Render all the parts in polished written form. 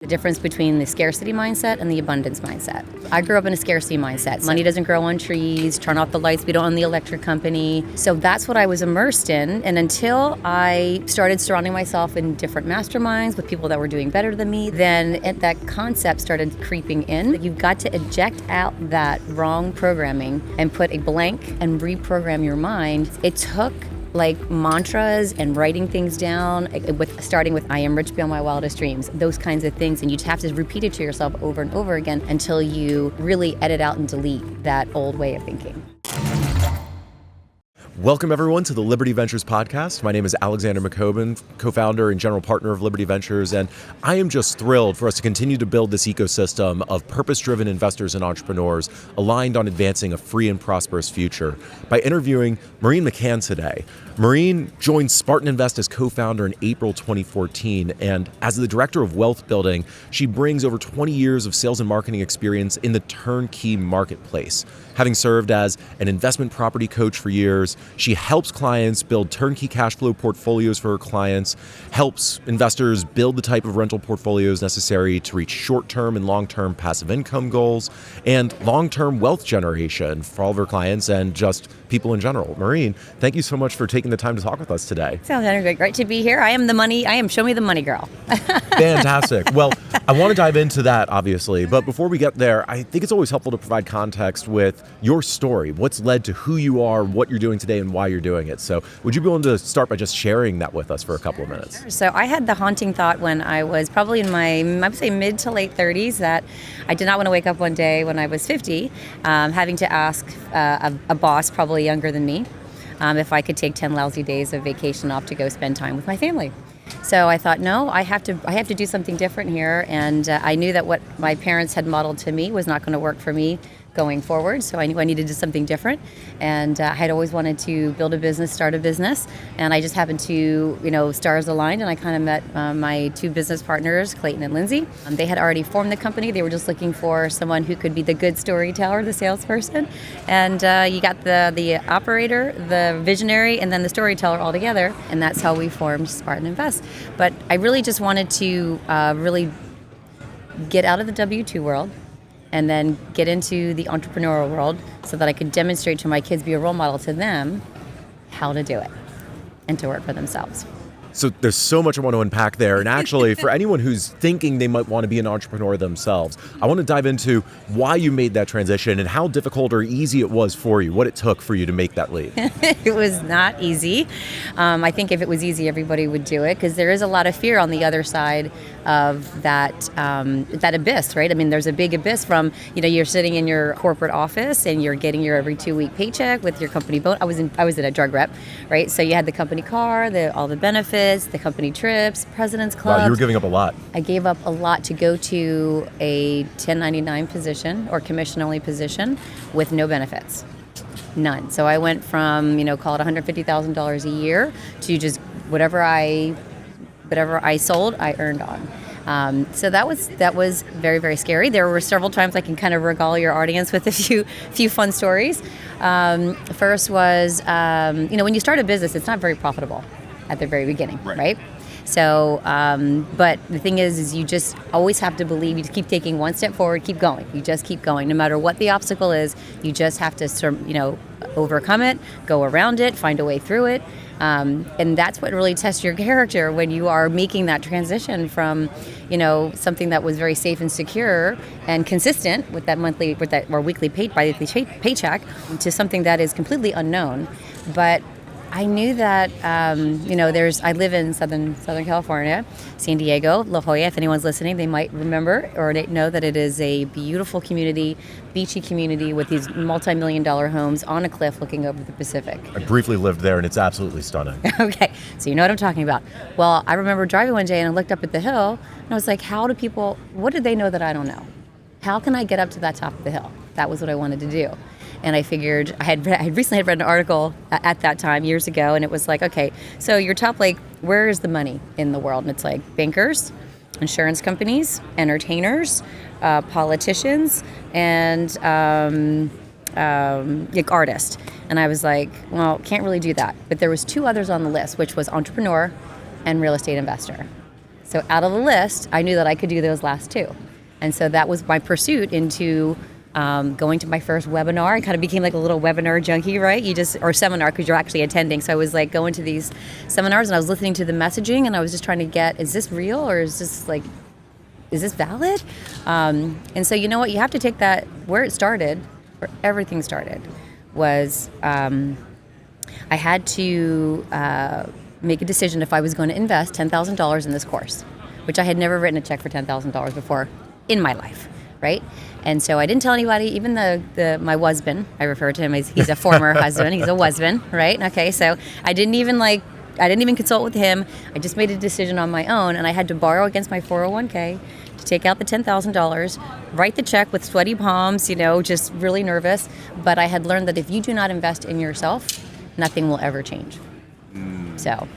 The difference between the scarcity mindset and the abundance mindset. I grew up in a scarcity mindset. Money doesn't grow on trees, turn off the lights, we don't own the electric company. So that's what I was immersed in. And until I started surrounding myself in different masterminds with people that were doing better than me, then that concept started creeping in. You've got to eject out that wrong programming and put a blank and reprogram your mind. It took like mantras and writing things down, starting with I am rich beyond my wildest dreams, those kinds of things. And you have to repeat it to yourself over and over again until you really edit out and delete that old way of thinking. Welcome, everyone, to the Liberty Ventures podcast. My name is Alexander McCoben, co-founder and general partner of Liberty Ventures, and I am just thrilled for us to continue to build this ecosystem of purpose-driven investors and entrepreneurs aligned on advancing a free and prosperous future by interviewing Maureen McCann today. Maureen joined Spartan Invest as co-founder in April 2014, and as the director of wealth building, she brings over 20 years of sales and marketing experience in the turnkey marketplace. Having served as an investment property coach for years, she helps clients build turnkey cash flow portfolios for her clients, helps investors build the type of rental portfolios necessary to reach short-term and long-term passive income goals, and long-term wealth generation for all of her clients and just people in general. Maureen, thank you so much for taking the time to talk with us today. Sounds great to be here. I am show me the money girl. Fantastic. Well, I want to dive into that, obviously, but before we get there, I think it's always helpful to provide context with your story, what's led to who you are, what you're doing today, and why you're doing it. So would you be willing to start by just sharing that with us for a couple of minutes? Sure. So I had the haunting thought when I was probably in my, I would say, mid to late 30s that I did not want to wake up one day when I was 50, having to ask a boss probably younger than me if I could take 10 lousy days of vacation off to go spend time with my family. So I thought, no, I have to do something different here. And I knew that what my parents had modeled to me was not going to work for me going forward. So I knew I needed to do something different. And I had always wanted to build a business, start a business. And I just happened to, stars aligned. And I kind of met my two business partners, Clayton and Lindsay. They had already formed the company. They were just looking for someone who could be the good storyteller, the salesperson. And you got the operator, the visionary, and then the storyteller all together. And that's how we formed Spartan Invest. But I really just wanted to really get out of the W-2 world and then get into the entrepreneurial world so that I could demonstrate to my kids, be a role model to them, how to do it and to work for themselves. So there's so much I want to unpack there. And actually, for anyone who's thinking they might want to be an entrepreneur themselves, I want to dive into why you made that transition and how difficult or easy it was for you, what it took for you to make that leap. It was not easy. I think if it was easy, everybody would do it because there is a lot of fear on the other side of that abyss, right? I mean, there's a big abyss from, you're sitting in your corporate office and you're getting your every 2-week paycheck with your company bonus. I was in a drug rep, right? So you had the company car, all the benefits, the company trips, President's Club. Wow, you were giving up a lot. I gave up a lot to go to a 1099 position or commission-only position with no benefits. None. So I went from, call it $150,000 a year to just whatever I sold, I earned on. So that was very, very scary. There were several times I can kind of regale your audience with a few fun stories. First was, when you start a business, it's not very profitable at the very beginning, right? So, but the thing is you just always have to believe. You just keep taking one step forward, keep going. You just keep going, no matter what the obstacle is. You just have to, overcome it, go around it, find a way through it. And that's what really tests your character when you are making that transition from, something that was very safe and secure and consistent with that weekly paycheck to something that is completely unknown. But I knew that, I live in Southern California, San Diego, La Jolla. If anyone's listening, they might remember or they know that it is a beautiful community, beachy community with these multi-million-dollar homes on a cliff looking over the Pacific. I briefly lived there, and it's absolutely stunning. Okay, so you know what I'm talking about. Well, I remember driving one day, and I looked up at the hill, and I was like, what did they know that I don't know? How can I get up to that top of the hill? That was what I wanted to do. And I figured, I had recently read an article at that time years ago, and it was like, okay, so your top, where is the money in the world? And it's like bankers, insurance companies, entertainers, politicians, and artists. And I was like, well, can't really do that. But there was two others on the list, which was entrepreneur and real estate investor. So out of the list, I knew that I could do those last two. And so that was my pursuit into going to my first webinar. I kind of became like a little webinar junkie, right? Or seminar, because you're actually attending. So I was like going to these seminars and I was listening to the messaging and I was just trying to get, is this real or is this valid? And so you know what, you have to take that, where everything started was I had to make a decision if I was going to invest $10,000 in this course, which I had never written a check for $10,000 before in my life, right? And so I didn't tell anybody, even my husband, I refer to him as, he's a former husband, he's a husband, right? Okay, so I didn't even consult with him. I just made a decision on my own, and I had to borrow against my 401k to take out the $10,000, write the check with sweaty palms, just really nervous. But I had learned that if you do not invest in yourself, nothing will ever change. So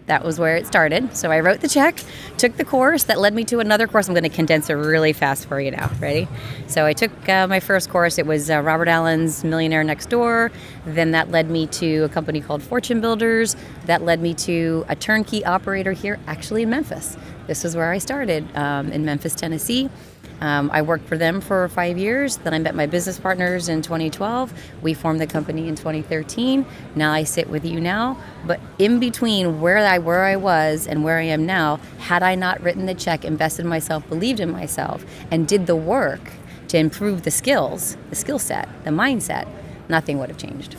that was where it started. So I wrote the check, took the course that led me to another course. I'm going to condense it really fast for you now. Ready? So I took my first course. It was Robert Allen's Millionaire Next Door. Then that led me to a company called Fortune Builders. That led me to a turnkey operator here, actually in Memphis. This is where I started, in Memphis, Tennessee. I worked for them for 5 years. Then I met my business partners in 2012. We formed the company in 2013. Now I sit with you now. But in between where I was and where I am now, had I not written the check, invested in myself, believed in myself, and did the work to improve the skills, the skill set, the mindset, nothing would have changed.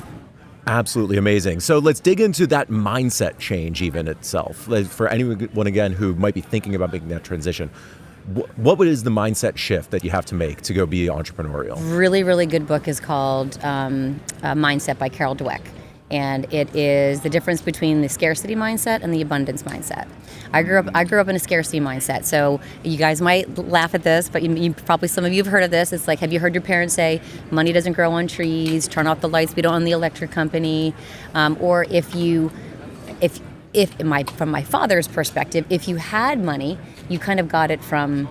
Absolutely amazing. So let's dig into that mindset change even itself. For anyone, again, who might be thinking about making that transition, what is the mindset shift that you have to make to go be entrepreneurial? Really, really good book is called Mindset by Carol Dweck. And it is the difference between the scarcity mindset and the abundance mindset. I grew up in a scarcity mindset. So you guys might laugh at this, but you probably, some of you have heard of this. It's like, have you heard your parents say, money doesn't grow on trees, turn off the lights, we don't own the electric company? Or from my father's perspective, if you had money, you kind of got it from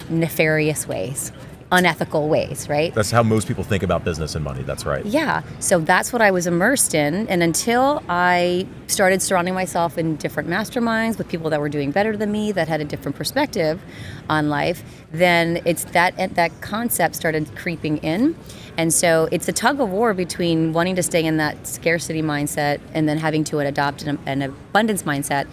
nefarious ways, unethical ways, right? That's how most people think about business and money. That's right. Yeah. So that's what I was immersed in. And until I started surrounding myself in different masterminds with people that were doing better than me, that had a different perspective on life, then it's that concept started creeping in. And so it's a tug of war between wanting to stay in that scarcity mindset and then having to adopt an abundance mindset.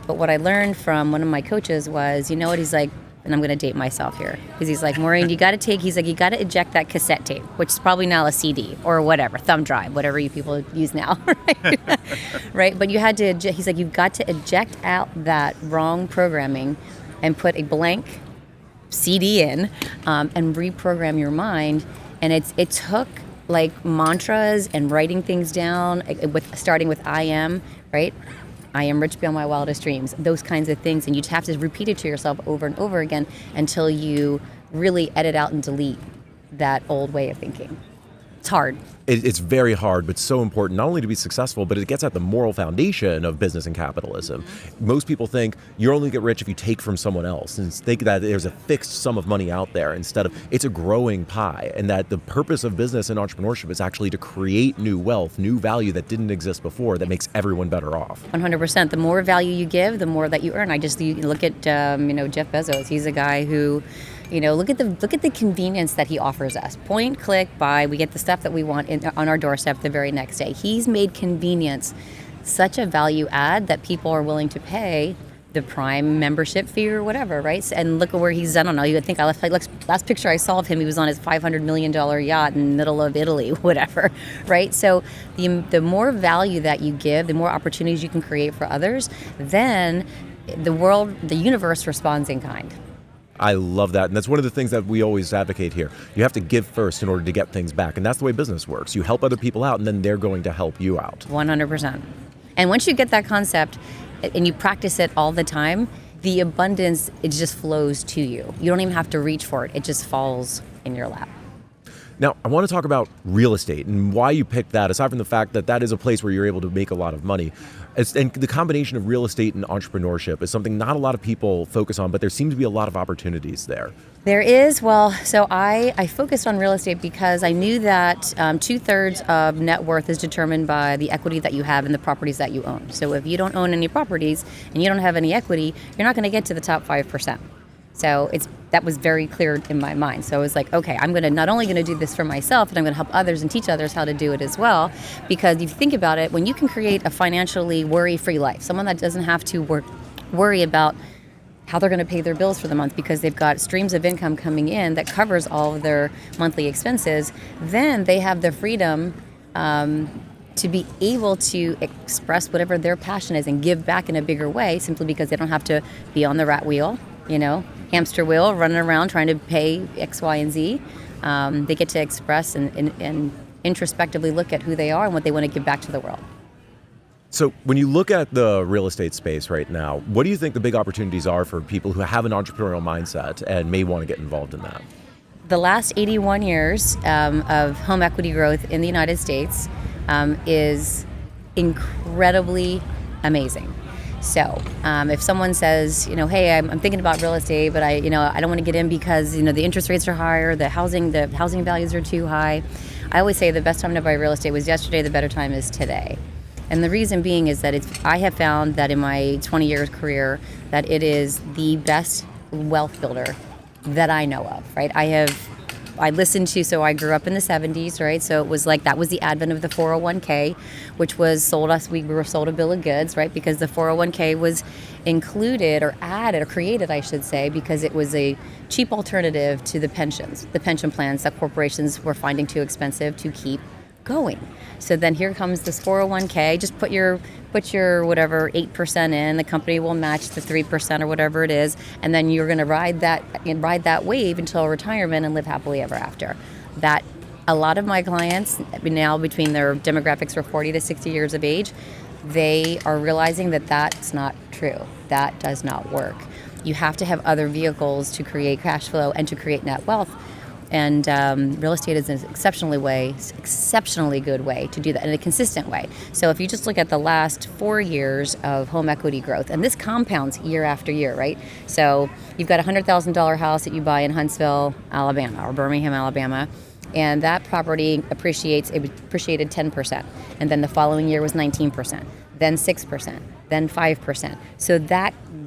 But what I learned from one of my coaches was, you know what, he's like, and I'm going to date myself here, because he's like, Maureen, you got to eject that cassette tape, which is probably now a CD or whatever, thumb drive, whatever you people use now, right? Right? But he's like, you've got to eject out that wrong programming and put a blank CD in and reprogram your mind. And it took like mantras and writing things down, starting with I am, right? I am rich beyond my wildest dreams, those kinds of things. And you have to repeat it to yourself over and over again until you really edit out and delete that old way of thinking. It's hard. It's very hard, but so important, not only to be successful, but it gets at the moral foundation of business and capitalism. Most people think you only get rich if you take from someone else, and think that there's a fixed sum of money out there instead of it's a growing pie, and that the purpose of business and entrepreneurship is actually to create new wealth, new value that didn't exist before, that makes everyone better off. 100%. The more value you give, the more that you earn. You look at Jeff Bezos. He's a guy who, look at the convenience that he offers us. Point, click, buy. We get the stuff that we want on our doorstep the very next day. He's made convenience such a value add that people are willing to pay the Prime membership fee or whatever, right? And look at where he's, I don't know, you would think, last picture I saw of him, he was on his $500 million yacht in the middle of Italy, whatever, right? So the more value that you give, the more opportunities you can create for others, then the universe responds in kind. I love that. And that's one of the things that we always advocate here. You have to give first in order to get things back. And that's the way business works. You help other people out, and then they're going to help you out. 100%. And once you get that concept and you practice it all the time, the abundance, it just flows to you. You don't even have to reach for it. It just falls in your lap. Now, I want to talk about real estate and why you picked that, aside from the fact that that is a place where you're able to make a lot of money. And the combination of real estate and entrepreneurship is something not a lot of people focus on, but there seem to be a lot of opportunities there. There is. Well, so I focused on real estate because I knew that 2/3 of net worth is determined by the equity that you have in the properties that you own. So if you don't own any properties and you don't have any equity, you're not going to get to the top 5%. So that was very clear in my mind. So I was like, okay, I'm not only going to do this for myself, but I'm going to help others and teach others how to do it as well. Because if you think about it, when you can create a financially worry-free life, someone that doesn't have to worry about how they're going to pay their bills for the month because they've got streams of income coming in that covers all of their monthly expenses, then they have the freedom to be able to express whatever their passion is and give back in a bigger way, simply because they don't have to be on the rat wheel, hamster wheel, running around trying to pay X, Y, and Z. They get to express and introspectively look at who they are and what they want to give back to the world. So when you look at the real estate space right now, what do you think the big opportunities are for people who have an entrepreneurial mindset and may want to get involved in that? The last 81 years of home equity growth in the United States is incredibly amazing. So if someone says, hey, I'm thinking about real estate, but I don't want to get in because, the interest rates are higher, the housing values are too high. I always say the best time to buy real estate was yesterday, the better time is today. And the reason being is that I have found that in my 20 years career that it is the best wealth builder that I know of, right? I listened to, so I grew up in the 70s, right? So it was like, that was the advent of the 401k, which was sold us, we were sold a bill of goods, right? Because the 401k was included or added or created, I should say, because it was a cheap alternative to the pensions, the pension plans that corporations were finding too expensive to keep going. So then here comes this 401k, just put your whatever 8% in, the company will match the 3% or whatever it is, and then you're going to ride that wave until retirement and live happily ever after. That a lot of my clients now, between their demographics for 40 to 60 years of age, they are realizing that that's not true. That does not work. You have to have other vehicles to create cash flow and to create net wealth. And real estate is an exceptionally good way to do that in a consistent way. So if you just look at the last 4 years of home equity growth, and this compounds year after year, right? So you've got a $100,000 house that you buy in Huntsville, Alabama, or Birmingham, Alabama, and that property appreciated 10%. And then the following year was 19%, then 6%, then 5%. So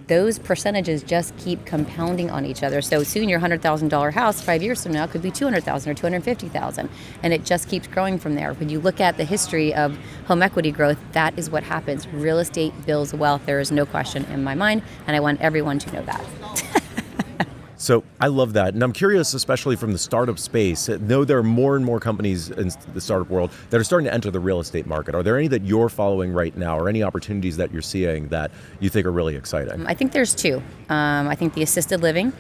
those percentages just keep compounding on each other. So soon your $100,000 house 5 years from now could be $200,000 or $250,000, and it just keeps growing from there. When you look at the history of home equity growth, that is what happens. Real estate builds wealth. There is no question in my mind, and I want everyone to know that. So I love that. And I'm curious, especially from the startup space, though there are more and more companies in the startup world that are starting to enter the real estate market. Are there any that you're following right now, or any opportunities that you're seeing that you think are really exciting? I think there's two. I think the assisted living,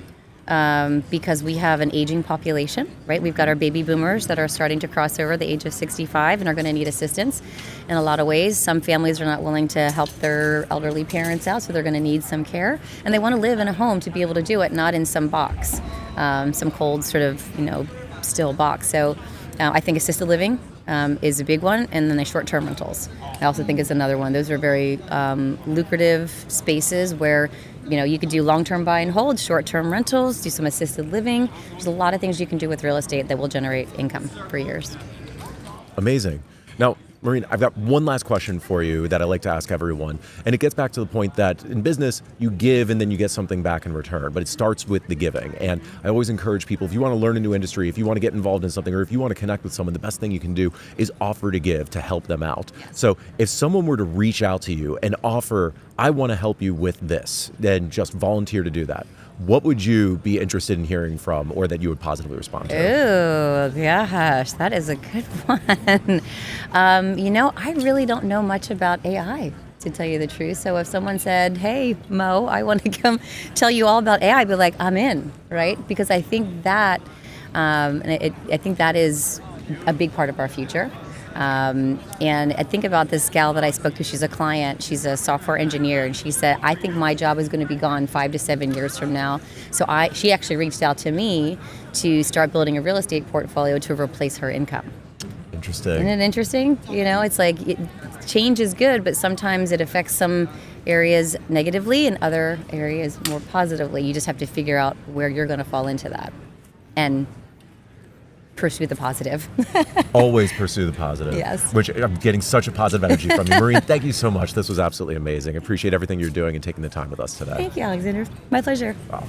because we have an aging population, right? We've got our baby boomers that are starting to cross over the age of 65 and are going to need assistance in a lot of ways. Some families are not willing to help their elderly parents out, so they're going to need some care. And they want to live in a home to be able to do it, not in some box, some cold sort of, still box. So I think assisted living is a big one, and then the short-term rentals I also think is another one. Those are very lucrative spaces where you could do long-term buy and hold, short-term rentals, do some assisted living. There's a lot of things you can do with real estate that will generate income for years. Amazing. Now, Maureen, I've got one last question for you that I like to ask everyone. And it gets back to the point that in business, you give and then you get something back in return. But it starts with the giving. And I always encourage people, if you want to learn a new industry, if you want to get involved in something, or if you want to connect with someone, the best thing you can do is offer to give to help them out. So if someone were to reach out to you and offer, I want to help you with this, then just volunteer to do that. What would you be interested in hearing from, or that you would positively respond to? Oh, gosh, that is a good one. I really don't know much about AI, to tell you the truth. So if someone said, hey, Mo, I want to come tell you all about AI, I'd be like, I'm in, right? Because I think that, I think that is a big part of our future. And I think about this gal that I spoke to. She's a client. She's a software engineer, and she said, "I think my job is going to be gone 5 to 7 years from now." So she actually reached out to me to start building a real estate portfolio to replace her income. Interesting. Isn't it interesting? It's like change is good, but sometimes it affects some areas negatively and other areas more positively. You just have to figure out where you're going to fall into that and pursue the positive. Always pursue the positive. Yes. Which I'm getting such a positive energy from you. Maureen, thank you so much. This was absolutely amazing. I appreciate everything you're doing and taking the time with us today. Thank you, Alexander. My pleasure. Wow.